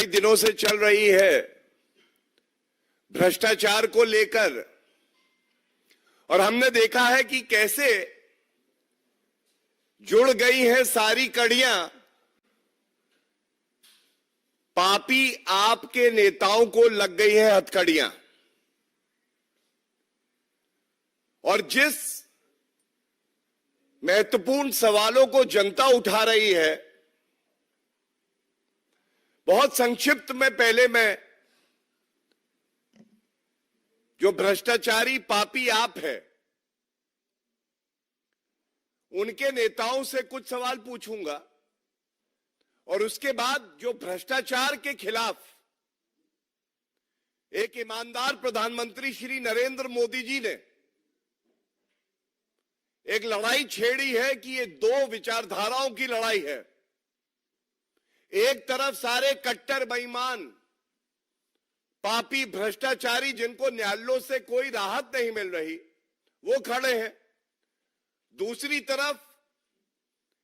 कई दिनों से चल रही है भ्रष्टाचार को लेकर, और हमने देखा है कि कैसे जुड़ गई हैं सारी कड़ियां पापी आपके नेताओं को लग गई हैं हथकड़ियां। और जिस महत्वपूर्ण सवालों को जनता उठा रही है, बहुत संक्षिप्त में पहले मैं जो भ्रष्टाचारी पापी आप है उनके नेताओं से कुछ सवाल पूछूंगा, और उसके बाद जो भ्रष्टाचार के खिलाफ एक ईमानदार प्रधानमंत्री श्री नरेंद्र मोदी जी ने एक लड़ाई छेड़ी है कि ये दो विचारधाराओं की लड़ाई है। एक तरफ सारे कट्टर बेईमान पापी भ्रष्टाचारी जिनको न्यायालयों से कोई राहत नहीं मिल रही वो खड़े हैं, दूसरी तरफ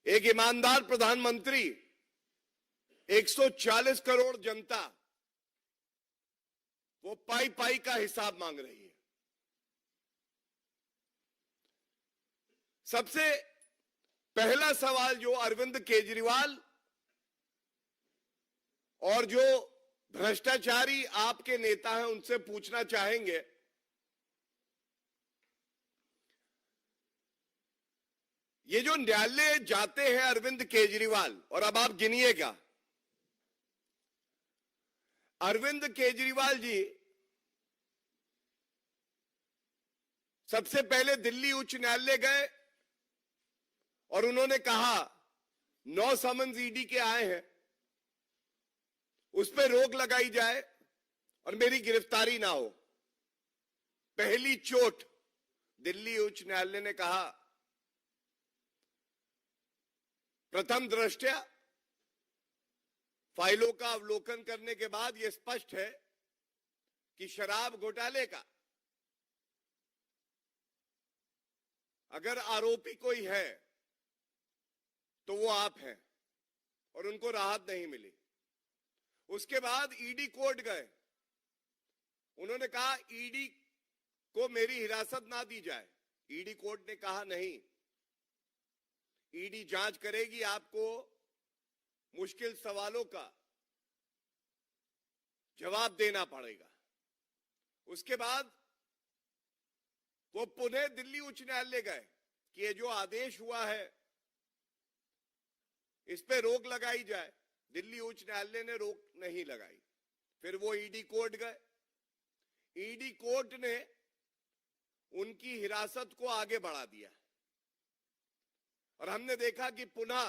एक ईमानदार प्रधानमंत्री, 140 करोड़ जनता वो पाई पाई का हिसाब मांग रही है। सबसे पहला सवाल जो अरविंद केजरीवाल और जो भ्रष्टाचारी आपके नेता हैं उनसे पूछना चाहेंगे, ये जो न्यायालय जाते हैं अरविंद केजरीवाल, और अब आप गिनिएगा, अरविंद केजरीवाल जी सबसे पहले दिल्ली उच्च न्यायालय गए और उन्होंने कहा 9 समन्स ईडी के आए हैं, उस पर रोक लगाई जाए और मेरी गिरफ्तारी ना हो। पहली चोट दिल्ली उच्च न्यायालय ने कहा, प्रथम दृष्टया फाइलों का अवलोकन करने के बाद यह स्पष्ट है कि शराब घोटाले का अगर आरोपी कोई है तो वो आप हैं, और उनको राहत नहीं मिली। उसके बाद ईडी कोर्ट गए, उन्होंने कहा ईडी को मेरी हिरासत ना दी जाए। ईडी कोर्ट ने कहा नहीं, ईडी जांच करेगी, आपको मुश्किल सवालों का जवाब देना पड़ेगा। उसके बाद वो पुनः दिल्ली उच्च न्यायालय गए कि ये जो आदेश हुआ है इस पे रोक लगाई जाए। दिल्ली उच्च न्यायालय ने रोक नहीं लगाई। फिर वो ईडी कोर्ट गए, ईडी कोर्ट ने उनकी हिरासत को आगे बढ़ा दिया, और हमने देखा कि पुनः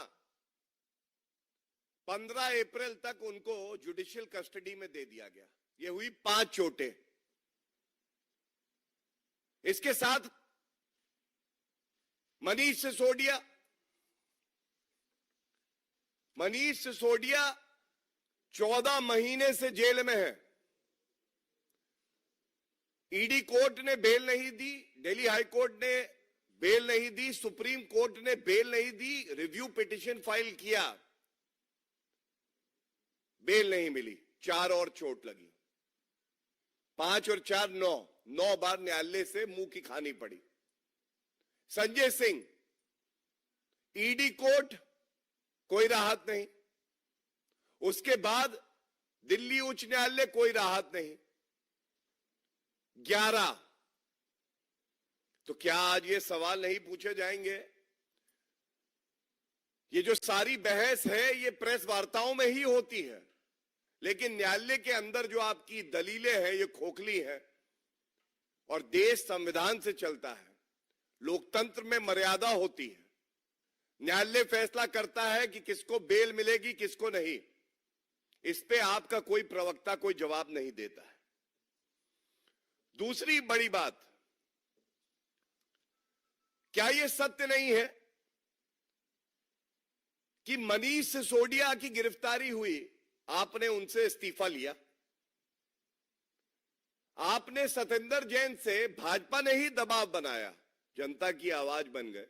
15 अप्रैल तक उनको जुडिशियल कस्टडी में दे दिया गया। ये हुई 5 चोटें। इसके साथ मनीष सिसोदिया 14 महीने से जेल में है। ईडी कोर्ट ने बेल नहीं दी, दिल्ली हाई कोर्ट ने बेल नहीं दी, सुप्रीम कोर्ट ने बेल नहीं दी, रिव्यू पिटीशन फाइल किया, बेल नहीं मिली, 4 और चोट लगी। 5 और 4 9 बार न्यायालय से मुंह की खानी पड़ी। संजय सिंह, ईडी कोर्ट कोई राहत नहीं, उसके बाद दिल्ली उच्च न्यायालय कोई राहत नहीं, 11। तो क्या आज ये सवाल नहीं पूछे जाएंगे? ये जो सारी बहस है ये प्रेस वार्ताओं में ही होती है, लेकिन न्यायालय के अंदर जो आपकी दलीलें हैं ये खोखली है, और देश संविधान से चलता है, लोकतंत्र में मर्यादा होती है। न्यायालय फैसला करता है कि किसको बेल मिलेगी किसको नहीं। इस पे आपका कोई प्रवक्ता कोई जवाब नहीं देता है। दूसरी बड़ी बात, क्या यह सत्य नहीं है कि मनीष सिसोदिया की गिरफ्तारी हुई, आपने उनसे इस्तीफा लिया? आपने सत्येंद्र जैन से, भाजपा ने ही दबाव बनाया, जनता की आवाज बन गए,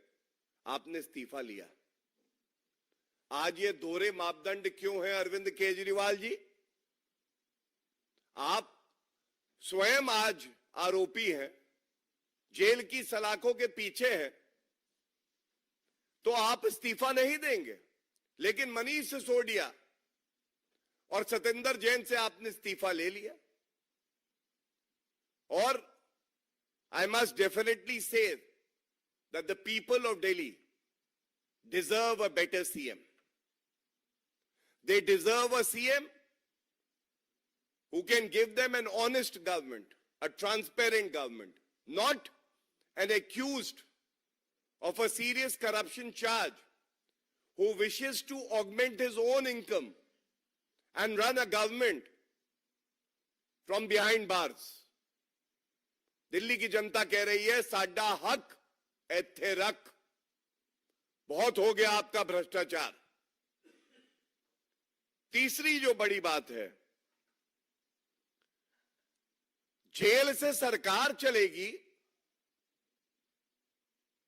आपने इस्तीफा लिया। आज ये दोहरे मापदंड क्यों है अरविंद केजरीवाल जी? आप स्वयं आज आरोपी हैं, जेल की सलाखों के पीछे हैं, तो आप इस्तीफा नहीं देंगे। लेकिन मनीष सिसोदिया और सतेंद्र जैन से आपने इस्तीफा ले लिया। और I must definitely say that the people of Delhi deserve a better CM. They deserve a CM who can give them an honest government, a transparent government, not an accused of a serious corruption charge who wishes to augment his own income and run a government from behind bars. Delhi की जनता कह रही है साडा हक इत्थे रख, बहुत हो गया आपका भ्रष्टाचार। तीसरी जो बड़ी बात है, जेल से सरकार चलेगी।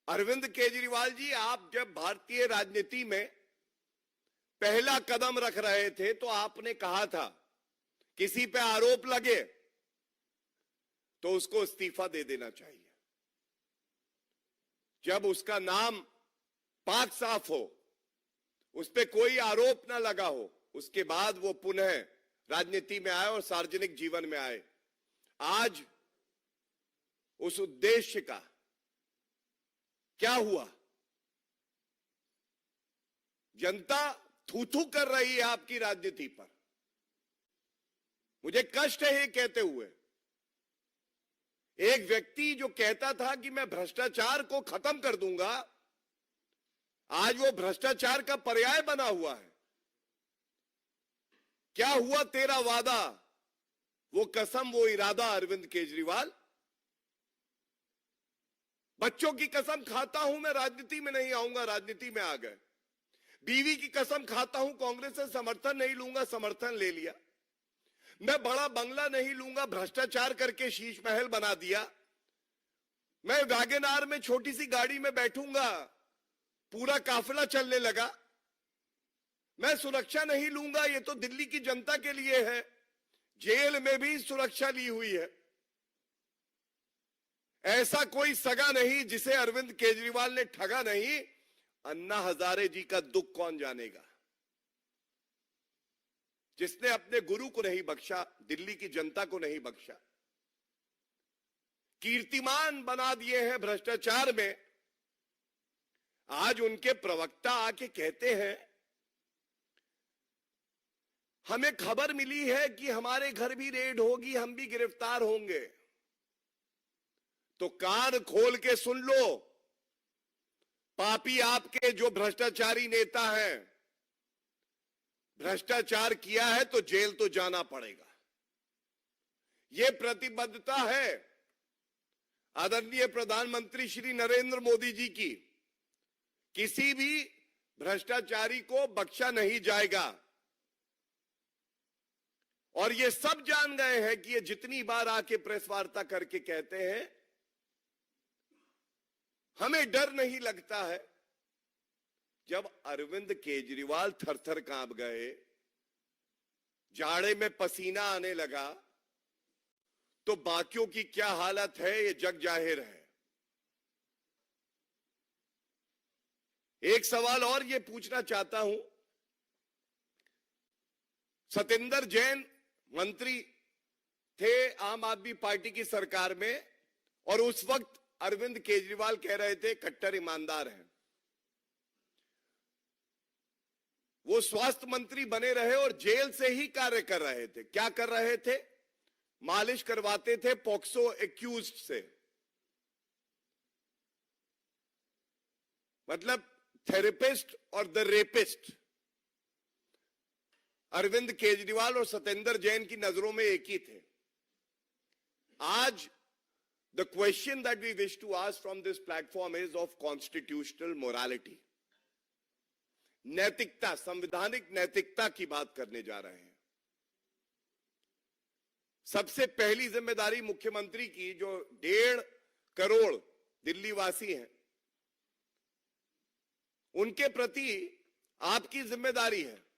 अरविंद केजरीवाल जी, आप जब भारतीय राजनीति में पहला कदम रख रहे थे तो आपने कहा था किसी पे आरोप लगे तो उसको इस्तीफा दे देना चाहिए। जब उसका नाम पाक साफ हो, उस पे कोई आरोप ना लगा हो, उसके बाद वो पुनः राजनीति में आए और सार्वजनिक जीवन में आए। आज उस उद्देश्य का क्या हुआ? जनता थू-थू कर रही है आपकी राजनीति पर। मुझे कष्ट है ये कहते हुए। एक व्यक्ति जो कहता था कि मैं भ्रष्टाचार को खत्म कर दूंगा, आज वो भ्रष्टाचार का पर्याय बना हुआ है। क्या हुआ तेरा वादा, वो कसम, वो इरादा अरविंद केजरीवाल? बच्चों की कसम खाता हूं मैं राजनीति में नहीं आऊंगा, राजनीति में आ गए। बीवी की कसम खाता हूं कांग्रेस से समर्थन नहीं लूंगा, समर्थन ले लिया। मैं बड़ा बंगला नहीं लूंगा, भ्रष्टाचार करके शीश महल बना दिया। मैं वैगनआर में छोटी सी गाड़ी में बैठूंगा, पूरा काफिला चलने लगा। मैं सुरक्षा नहीं लूंगा, ये तो दिल्ली की जनता के लिए है। जेल में भी सुरक्षा ली हुई है। ऐसा कोई सगा नहीं जिसे अरविंद केजरीवाल ने ठगा नहीं। अन्ना हजारे जी का दुख कौन जानेगा, जिसने अपने गुरु को नहीं बख्शा, दिल्ली की जनता को नहीं बख्शा, कीर्तिमान बना दिए हैं भ्रष्टाचार में। आज उनके प्रवक्ता आके कहते हैं हमें खबर मिली है कि हमारे घर भी रेड होगी, हम भी गिरफ्तार होंगे। तो कान खोल के सुन लो, पापी आपके जो भ्रष्टाचारी नेता हैं, भ्रष्टाचार किया है तो जेल तो जाना पड़ेगा। यह प्रतिबद्धता है आदरणीय प्रधानमंत्री श्री नरेंद्र मोदी जी की। किसी भी भ्रष्टाचारी को बख्शा नहीं जाएगा। और ये सब जान गए हैं कि ये जितनी बार आके प्रेस वार्ता करके कहते हैं हमें डर नहीं लगता है। जब अरविंद केजरीवाल थर-थर कांप गए, जाड़े में पसीना आने लगा, तो बाकियों की क्या हालत है ये जग जाहिर है। एक सवाल और ये पूछना चाहता हूं, सतेंद्र जैन मंत्री थे आम आदमी पार्टी की सरकार में, और उस वक्त अरविंद केजरीवाल कह रहे थे कट्टर ईमानदार हैं। वो स्वास्थ्य मंत्री बने रहे और जेल से ही कार्य कर रहे थे। क्या कर रहे थे? मालिश करवाते थे पॉक्सो एक्यूज्ड से। मतलब थेरेपिस्ट और द रेपिस्ट अरविंद केजरीवाल और सतेंद्र जैन की नजरों में एक ही थे। आज the question that we wish to ask from this platform is of constitutional morality. नैतिकता, संवैधानिक नैतिकता की बात करने जा रहे हैं। सबसे पहली जिम्मेदारी मुख्यमंत्री की, जो 1.5 करोड़ दिल्ली वासी हैं, उनके प्रति आपकी जिम्मेदारी है।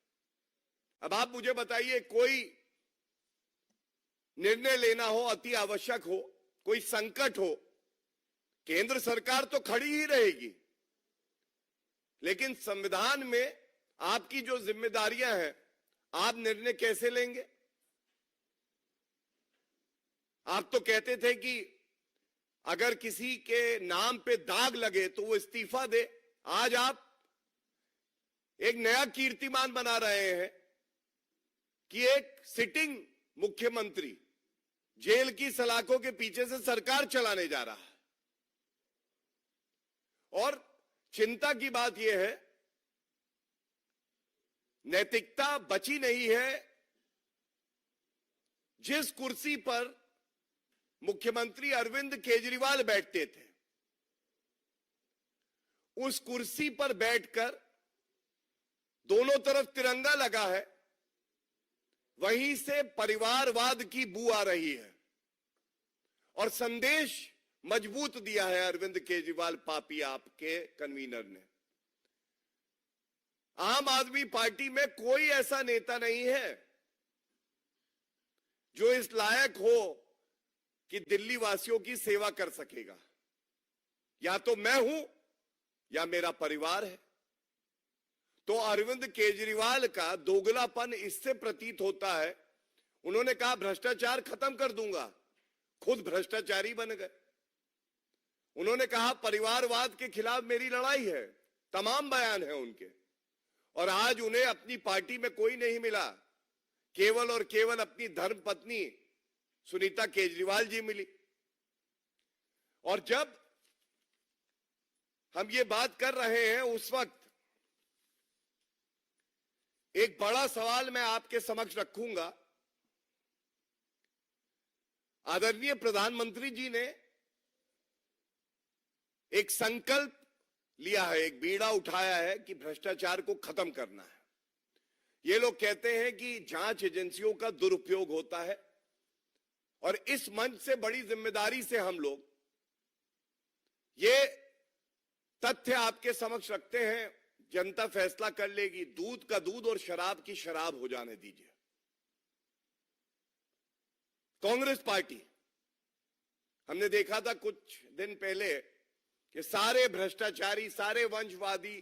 अब आप मुझे बताइए, कोई निर्णय लेना हो, अति आवश्यक हो, कोई संकट हो, केंद्र सरकार तो खड़ी ही रहेगी, लेकिन संविधान में आपकी जो जिम्मेदारियां हैं, आप निर्णय कैसे लेंगे? आप तो कहते थे कि अगर किसी के नाम पे दाग लगे तो वो इस्तीफा दे। आज आप एक नया कीर्तिमान बना रहे हैं कि एक सिटिंग मुख्यमंत्री जेल की सलाखों के पीछे से सरकार चलाने जा रहा है। और चिंता की बात यह है, नैतिकता बची नहीं है। जिस कुर्सी पर मुख्यमंत्री अरविंद केजरीवाल बैठते थे, उस कुर्सी पर बैठकर दोनों तरफ तिरंगा लगा है, वहीं से परिवारवाद की बू आ रही है और संदेश मजबूत दिया है अरविंद केजरीवाल पापी आपके कन्वीनर ने। आम आदमी पार्टी में कोई ऐसा नेता नहीं है जो इस लायक हो कि दिल्ली वासियों की सेवा कर सकेगा। या तो मैं हूं या मेरा परिवार है। तो अरविंद केजरीवाल का दोगलापन इससे प्रतीत होता है। उन्होंने कहा भ्रष्टाचार खत्म कर दूंगा, खुद भ्रष्टाचारी बन गए। उन्होंने कहा परिवारवाद के खिलाफ मेरी लड़ाई है, तमाम बयान है उनके। और आज उन्हें अपनी पार्टी में कोई नहीं मिला, केवल और केवल अपनी धर्मपत्नी सुनीता केजरीवाल जी मिली। और जब हम ये बात कर रहे हैं, उस वक्त एक बड़ा सवाल मैं आपके समक्ष रखूंगा। आदरणीय प्रधानमंत्री जी ने एक संकल्प लिया है, एक बीड़ा उठाया है कि भ्रष्टाचार को खत्म करना है। ये लोग कहते हैं कि जांच एजेंसियों का दुरुपयोग होता है और इस मंच से बड़ी जिम्मेदारी से हम लोग ये तथ्य आपके समक्ष रखते हैं। जनता फैसला कर लेगी, दूध का दूध और शराब की शराब हो जाने दीजिए। कांग्रेस पार्टी, हमने देखा था कुछ दिन पहले कि सारे भ्रष्टाचारी, सारे वंशवादी,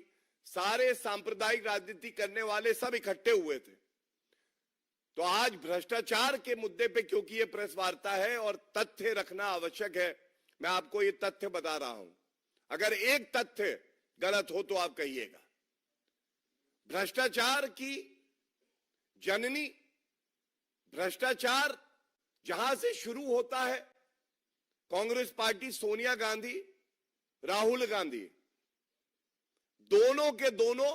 सारे सांप्रदायिक राजनीति करने वाले सब इकट्ठे हुए थे। तो आज भ्रष्टाचार के मुद्दे पे, क्योंकि ये प्रेस वार्ता है और तथ्य रखना आवश्यक है, मैं आपको ये तथ्य बता रहा हूं। अगर एक तथ्य गलत हो तो आप कहिएगा। भ्रष्टाचार की जननी, भ्रष्टाचार जहां से शुरू होता है, कांग्रेस पार्टी, सोनिया गांधी, राहुल गांधी, दोनों के दोनों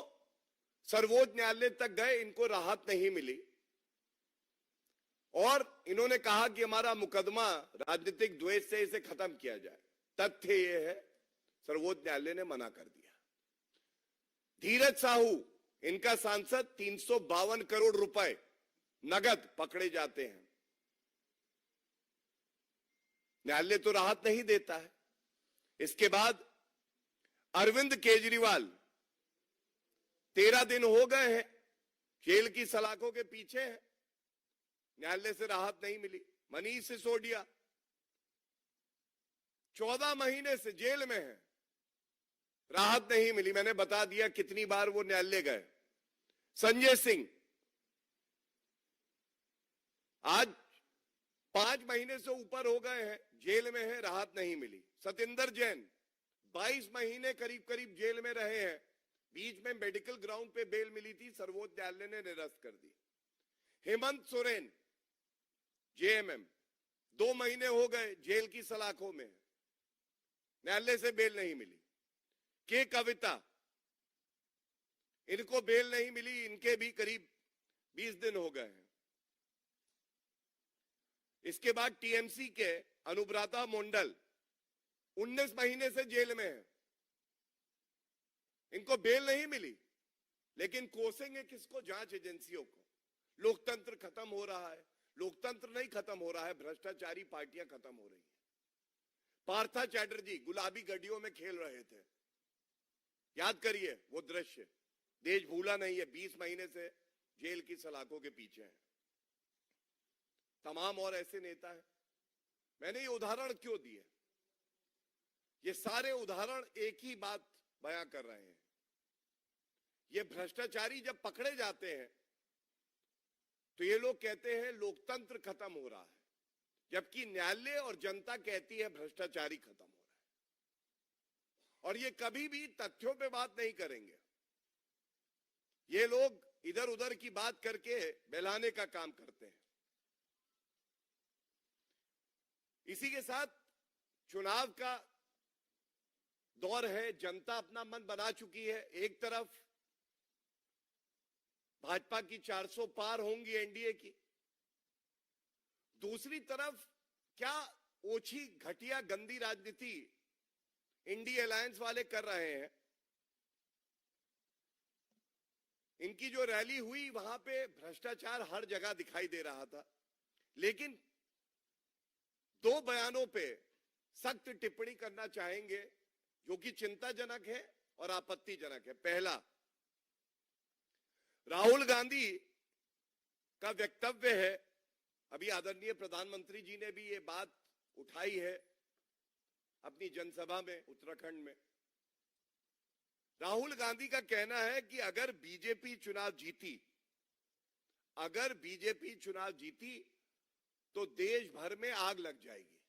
सर्वोच्च न्यायालय तक गए, इनको राहत नहीं मिली और इन्होंने कहा कि हमारा मुकदमा राजनीतिक द्वेष से इसे खत्म किया जाए। तथ्य यह है, सर्वोच्च न्यायालय ने मना कर दिया। धीरज साहू, इनका सांसद, 352 करोड़ रुपए नगद पकड़े जाते हैं, न्यायालय तो राहत नहीं देता है। इसके बाद अरविंद केजरीवाल 13 दिन हो गए हैं जेल की सलाखों के पीछे हैं, न्यायालय से राहत नहीं मिली। मनीष सिसोदिया 14 महीने से जेल में है, राहत नहीं मिली। मैंने बता दिया कितनी बार वो न्यायालय गए। संजय सिंह आज 5 महीने से ऊपर हो गए हैं, जेल में है, राहत नहीं मिली। सतेंद्र जैन 22 महीने करीब करीब जेल में रहे हैं, बीच में मेडिकल ग्राउंड पे बेल मिली थी, सर्वोच्च न्यायालय ने निरस्त कर दी। हेमंत सोरेन जेएमएम 2 महीने हो गए जेल की सलाखों में, न्यायालय से बेल नहीं मिली। के कविता, इनको बेल नहीं मिली, इनके भी करीब 20 दिन हो गए हैं। इसके बाद टीएमसी के अनुब्रता मंडल 19 महीने से जेल में है, इनको बेल नहीं मिली। लेकिन कोसेंगे किसको? जांच एजेंसियों को। लोकतंत्र खत्म हो रहा है। लोकतंत्र नहीं खत्म हो रहा है, भ्रष्टाचारी पार्टियां खत्म हो रही हैं। पार्था चैटर्जी गुलाबी गड्डियों में खेल रहे थे, याद करिए वो दृश्य, देश भूला नहीं है। 20 महीने से जेल की सलाखों के पीछे है। तमाम और ऐसे नेता हैं। मैंने ये उदाहरण क्यों दिए? ये सारे उदाहरण एक ही बात बयां कर रहे हैं। ये भ्रष्टाचारी जब पकड़े जाते हैं तो ये लोग कहते हैं लोकतंत्र खत्म हो रहा है, जबकि न्यायालय और जनता कहती है भ्रष्टाचारी खत्म हो रहा है। और ये कभी भी तथ्यों पे बात नहीं करेंगे। ये लोग इधर उधर की बात करके बहलाने का काम करते हैं। इसी के साथ चुनाव का दौर है, जनता अपना मन बना चुकी है। एक तरफ भाजपा की 400 पार होंगी एनडीए की, दूसरी तरफ क्या ओछी घटिया गंदी राजनीति इंडिया अलायंस वाले कर रहे हैं। इनकी जो रैली हुई वहां पे भ्रष्टाचार हर जगह दिखाई दे रहा था, लेकिन दो बयानों पे सख्त टिप्पणी करना चाहेंगे जो कि चिंताजनक है और आपत्तिजनक है। पहला, राहुल गांधी का वक्तव्य है, अभी आदरणीय प्रधानमंत्री जी ने भी ये बात उठाई है अपनी जनसभा में उत्तराखंड में। राहुल गांधी का कहना है कि अगर बीजेपी चुनाव जीती तो देश भर में आग लग जाएगी।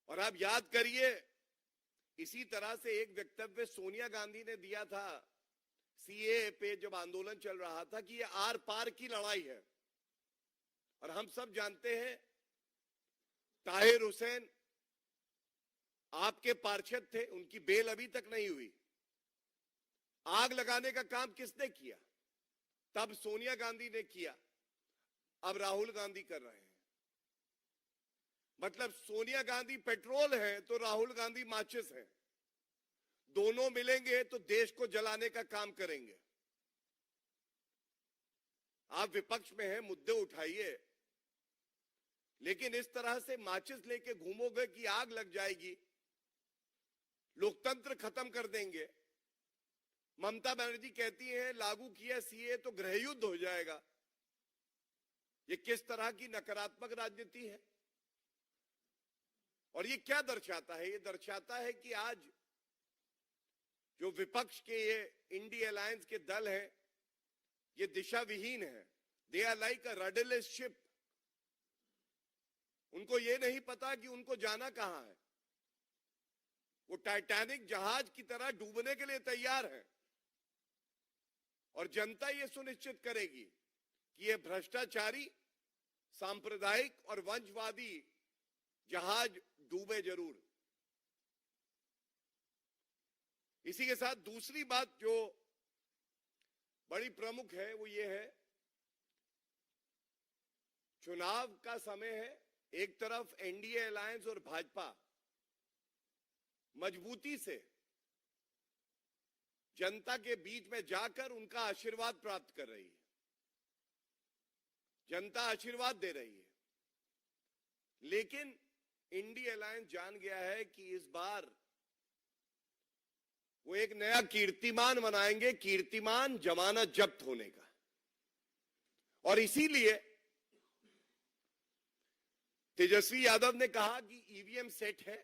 और आप याद करिए, इसी तरह से एक वक्तव्य सोनिया गांधी ने दिया था सीएए पे जब आंदोलन चल रहा था कि ये आर पार की लड़ाई है। और हम सब जानते हैं ताहिर हुसैन आपके पार्षद थे, उनकी बेल अभी तक नहीं हुई। आग लगाने का काम किसने किया? तब सोनिया गांधी ने किया, अब राहुल गांधी कर रहे हैं। मतलब सोनिया गांधी पेट्रोल है तो राहुल गांधी माचिस है। दोनों मिलेंगे तो देश को जलाने का काम करेंगे। आप विपक्ष में हैं, मुद्दे उठाइए, लेकिन इस तरह से माचिस लेके घूमोगे कि आग लग जाएगी, लोकतंत्र खत्म कर देंगे। ममता बनर्जी कहती हैं लागू किया सीए तो गृहयुद्ध हो जाएगा। ये किस तरह की नकारात्मक राजनीति है? और ये क्या दर्शाता है? ये दर्शाता है कि आज जो विपक्ष के ये इंडिया अलायंस के दल हैं, ये दिशा विहीन है। They are like a rudderless ship. उनको ये नहीं पता कि उनको जाना कहां है। वो टाइटैनिक जहाज की तरह डूबने के लिए तैयार है। और जनता ये सुनिश्चित करेगी कि ये भ्रष्टाचारी, सांप्रदायिक और वंशवादी जहाज डूबे जरूर। इसी के साथ दूसरी बात जो बड़ी प्रमुख है वो ये है, चुनाव का समय है। एक तरफ एनडीए अलायंस और भाजपा मजबूती से जनता के बीच में जाकर उनका आशीर्वाद प्राप्त कर रही है। जनता आशीर्वाद दे रही है। लेकिन इंडिया अलायंस जान गया है कि इस बार वो एक नया कीर्तिमान बनाएंगे, कीर्तिमान जमानत जब्त होने का। और इसीलिए तेजस्वी यादव ने कहा कि ईवीएम सेट है।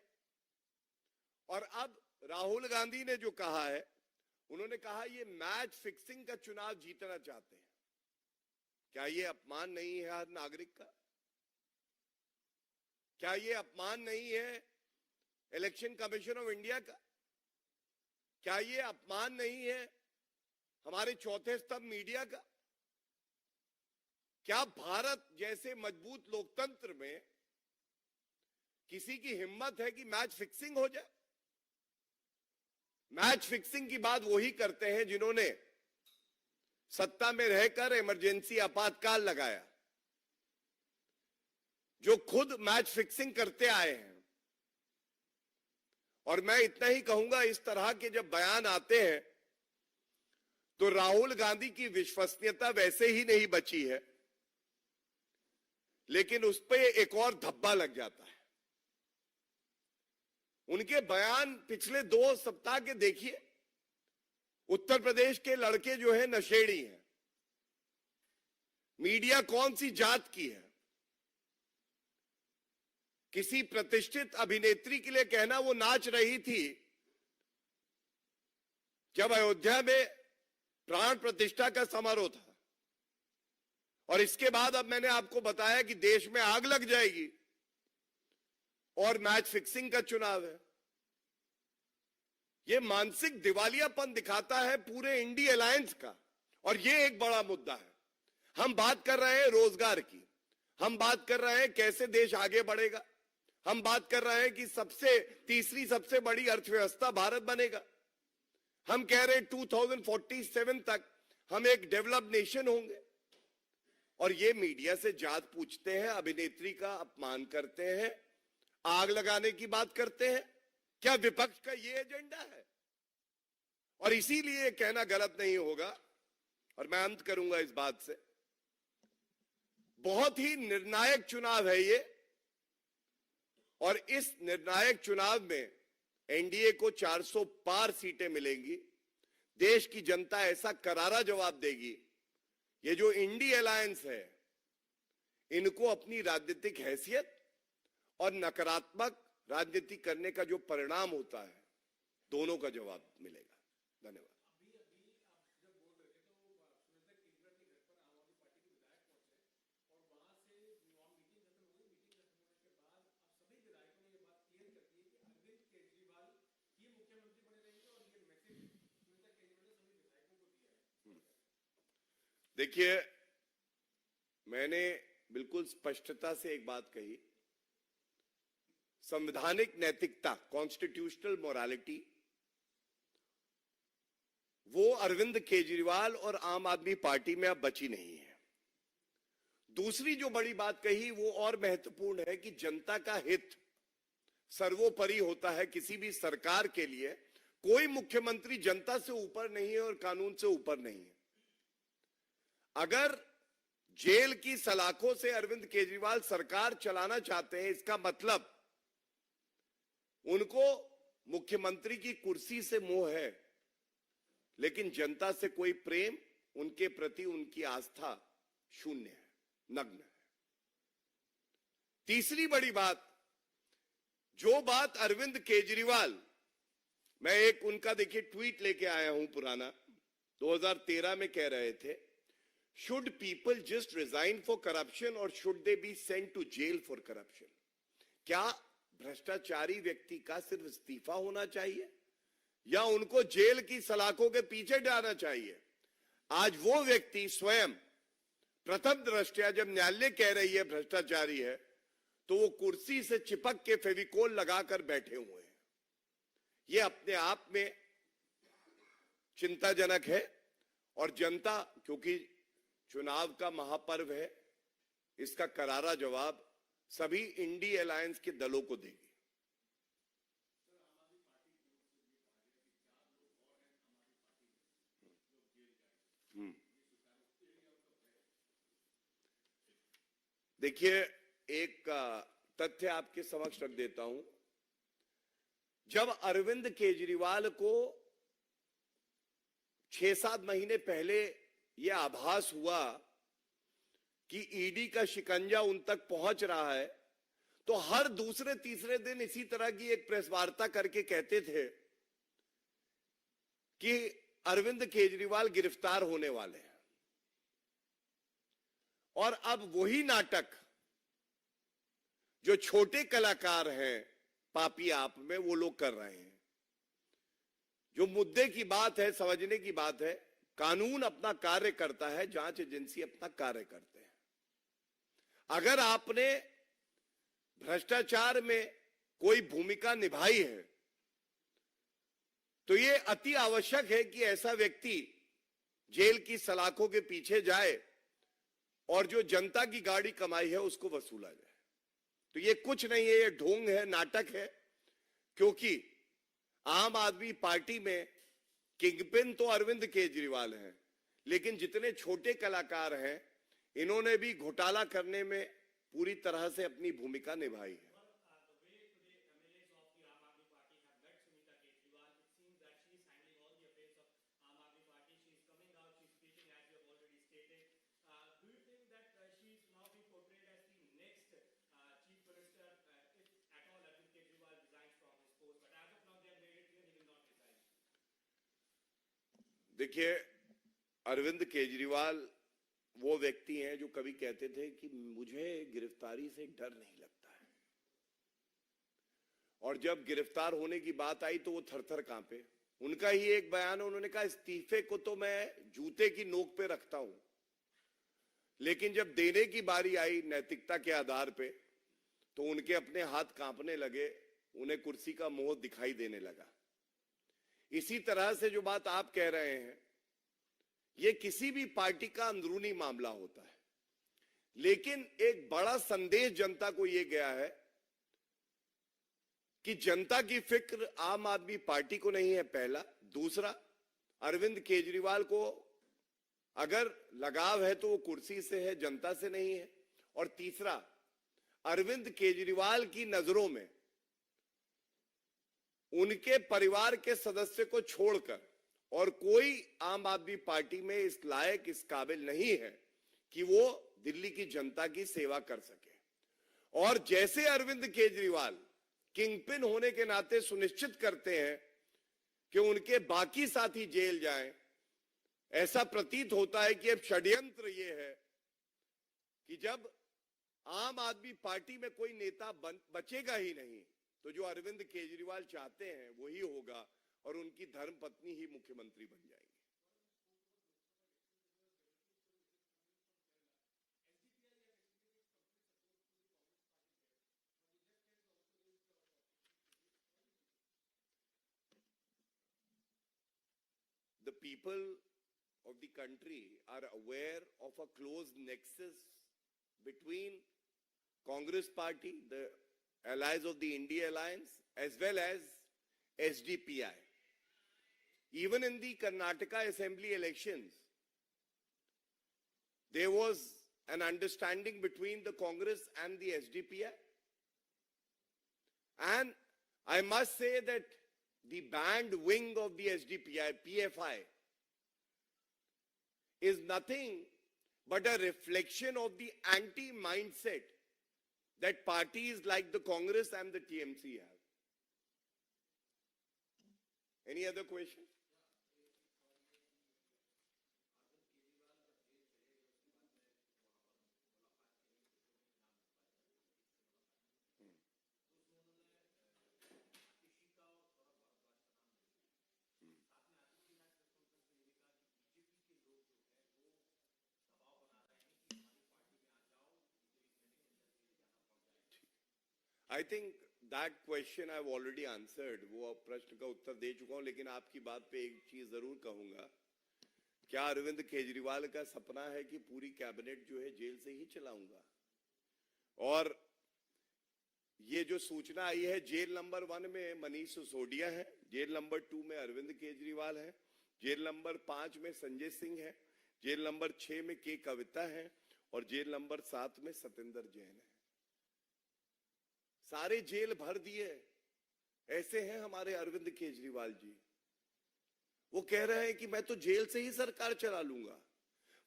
और अब राहुल गांधी ने जो कहा है, उन्होंने कहा ये मैच फिक्सिंग का चुनाव जीतना चाहते हैं। क्या ये अपमान नहीं है हर नागरिक का? क्या ये अपमान नहीं है इलेक्शन कमीशन ऑफ इंडिया का? क्या ये अपमान नहीं है हमारे चौथे स्तंभ मीडिया का? क्या भारत जैसे मजबूत लोकतंत्र में किसी की हिम्मत है कि मैच फिक्सिंग हो जाए? मैच फिक्सिंग की बात वही करते हैं जिन्होंने सत्ता में रहकर इमरजेंसी आपातकाल लगाया, जो खुद मैच फिक्सिंग करते आए हैं। और मैं इतना ही कहूंगा, इस तरह के जब बयान आते हैं तो राहुल गांधी की विश्वसनीयता वैसे ही नहीं बची है, लेकिन उस पर एक और धब्बा लग जाता है। उनके बयान पिछले 2 सप्ताह के देखिए। उत्तर प्रदेश के लड़के जो है नशेड़ी हैं, मीडिया कौन सी जात की है? किसी प्रतिष्ठित अभिनेत्री के लिए कहना वो नाच रही थी जब अयोध्या में प्राण प्रतिष्ठा का समारोह था, और इसके बाद अब मैंने आपको बताया कि देश में आग लग जाएगी और मैच फिक्सिंग का चुनाव है। यह मानसिक दिवालियापन दिखाता है पूरे इंडी अलायंस का, और यह एक बड़ा मुद्दा है। हम बात कर रहे हैं रोजगार की, हम बात कर रहे हैं कैसे देश आगे बढ़ेगा, हम बात कर रहे हैं कि तीसरी सबसे बड़ी अर्थव्यवस्था भारत बनेगा। हम कह रहे हैं 2047 तक हम एक डेवलप्ड नेशन होंगे, और ये मीडिया से जात पूछते हैं, अभिनेत्री का अपमान करते हैं, आग लगाने की बात करते हैं। क्या विपक्ष का ये एजेंडा है? और इसीलिए कहना गलत नहीं होगा, और मैं अंत करूंगा इस बात से, बहुत ही निर्णायक चुनाव है ये, और इस निर्णायक चुनाव में एनडीए को 400 पार सीटें मिलेंगी। देश की जनता ऐसा करारा जवाब देगी। ये जो इंडी अलायंस है, इनको अपनी राजनीतिक हैसियत और नकारात्मक राजनीति करने का जो परिणाम होता है, दोनों का जवाब मिलेगा। धन्यवाद। देखिए, मैंने बिल्कुल स्पष्टता से एक बात कही, संवैधानिक नैतिकता, कॉन्स्टिट्यूशनल मोरालिटी, वो अरविंद केजरीवाल और आम आदमी पार्टी में अब बची नहीं है। दूसरी जो बड़ी बात कही वो और महत्वपूर्ण है कि जनता का हित सर्वोपरि होता है किसी भी सरकार के लिए। कोई मुख्यमंत्री जनता से ऊपर नहीं है और कानून से ऊपर नहीं है। अगर जेल की सलाखों से अरविंद केजरीवाल सरकार चलाना चाहते हैं, इसका मतलब उनको मुख्यमंत्री की कुर्सी से मोह है, लेकिन जनता से कोई प्रेम, उनके प्रति उनकी आस्था शून्य है, नग्न है। तीसरी बड़ी बात, जो बात अरविंद केजरीवाल, मैं एक उनका देखिए ट्वीट लेके आया हूं पुराना, 2013 में कह रहे थे, should people just resign for corruption और should they be sent to jail for corruption? क्या भ्रष्टाचारी व्यक्ति का सिर्फ इस्तीफा होना चाहिए या उनको जेल की सलाखों के पीछे डालना चाहिए? आज वो व्यक्ति स्वयं प्रथम दृष्टया जब न्यायालय कह रही है भ्रष्टाचारी है, तो वो कुर्सी से चिपक के फेविकोल लगाकर बैठे हुए हैं। ये अपने आप में चिंताजनक है, और जनता, क्योंकि चुनाव का महापर्व है, इसका करारा जवाब सभी इंडी अलायंस के दलों को देगी। देखिए, एक तथ्य आपके समक्ष रख देता हूं। जब अरविंद केजरीवाल को 6-7 महीने पहले यह आभास हुआ कि ईडी का शिकंजा उन तक पहुंच रहा है, तो हर दूसरे तीसरे दिन इसी तरह की एक प्रेस वार्ता करके कहते थे कि अरविंद केजरीवाल गिरफ्तार होने वाले हैं। और अब वही नाटक जो छोटे कलाकार हैं पापी आप में, वो लोग कर रहे हैं। जो मुद्दे की बात है, समझने की बात है, कानून अपना कार्य करता है, जांच एजेंसी अपना कार्य करते हैं। अगर आपने भ्रष्टाचार में कोई भूमिका निभाई है, तो यह अति आवश्यक है कि ऐसा व्यक्ति जेल की सलाखों के पीछे जाए और जो जनता की गाड़ी कमाई है उसको वसूला जाए। तो ये कुछ नहीं है, ये ढोंग है, नाटक है। क्योंकि आम आदमी पार्टी में किंगपिन तो अरविंद केजरीवाल हैं, लेकिन जितने छोटे कलाकार हैं, इन्होंने भी घोटाला करने में पूरी तरह से अपनी भूमिका निभाई है। देखिए, अरविंद केजरीवाल वो व्यक्ति हैं जो कभी कहते थे कि मुझे गिरफ्तारी से डर नहीं लगता है, और जब गिरफ्तार होने की बात आई तो वो थर-थर कांपे। उनका ही एक बयान है, उन्होंने कहा इस्तीफे को तो मैं जूते की नोक पे रखता हूं, लेकिन जब देने की बारी आई नैतिकता के आधार पे तो उनके अपने हाथ कांपने लगे, उन्हें कुर्सी का मोह दिखाई देने लगा। इसी तरह से जो बात आप कह रहे हैं, ये किसी भी पार्टी का अंदरूनी मामला होता है, लेकिन एक बड़ा संदेश जनता को यह गया है कि जनता की फिक्र आम आदमी पार्टी को नहीं है, पहला। दूसरा, अरविंद केजरीवाल को अगर लगाव है तो वो कुर्सी से है, जनता से नहीं है। और तीसरा, अरविंद केजरीवाल की नजरों में उनके परिवार के सदस्य को छोड़कर और कोई आम आदमी पार्टी में इस लायक, इस काबिल नहीं है कि वो दिल्ली की जनता की सेवा कर सके। और जैसे अरविंद केजरीवाल किंगपिन होने के नाते सुनिश्चित करते हैं कि उनके बाकी साथी जेल जाएं, ऐसा प्रतीत होता है कि अब षड्यंत्र ये है कि जब आम आदमी पार्टी में कोई नेता बचेगा ही नहीं, तो जो अरविंद केजरीवाल चाहते हैं वही होगा और उनकी धर्मपत्नी ही मुख्यमंत्री बन जाएंगी। The people of the country are aware of a close nexus between Congress Party, the allies of the India Alliance, as well as SDPI. Even in the Karnataka Assembly elections, there was an understanding between the Congress and the SDPI. And I must say that the banned wing of the SDPI, PFI, is nothing but a reflection of the anti-mindset that parties like the Congress and the TMC have. Any other question? I think that question I've already answered. वो प्रश्न का उत्तर दे चुका हूं, लेकिन आपकी बात पे एक चीज जरूर कहूंगा। क्या अरविंद केजरीवाल का सपना है कि पूरी कैबिनेट जो है जेल से ही चलाऊंगा? और ये जो सूचना आई है, जेल नंबर 1 में मनीष सिसोदिया है, जेल नंबर 2 में अरविंद केजरीवाल है, जेल नंबर 5 में संजय सिंह है, जेल नंबर 6 में के कविता है और जेल नंबर 7 में सतेंद्र जैन है। सारे जेल भर दिए। ऐसे हैं हमारे अरविंद केजरीवाल जी। वो कह रहे हैं कि मैं तो जेल से ही सरकार चला लूंगा,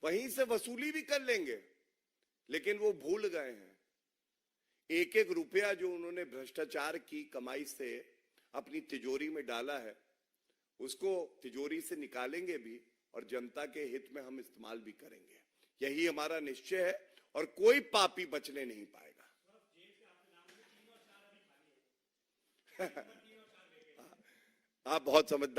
वहीं से वसूली भी कर लेंगे, लेकिन वो भूल गए हैं एक एक रुपया जो उन्होंने भ्रष्टाचार की कमाई से अपनी तिजोरी में डाला है, उसको तिजोरी से निकालेंगे भी और जनता के हित में हम इस्तेमाल भी करेंगे। यही हमारा निश्चय है और कोई पापी बचने नहीं पाएगा। आप बहुत समझदार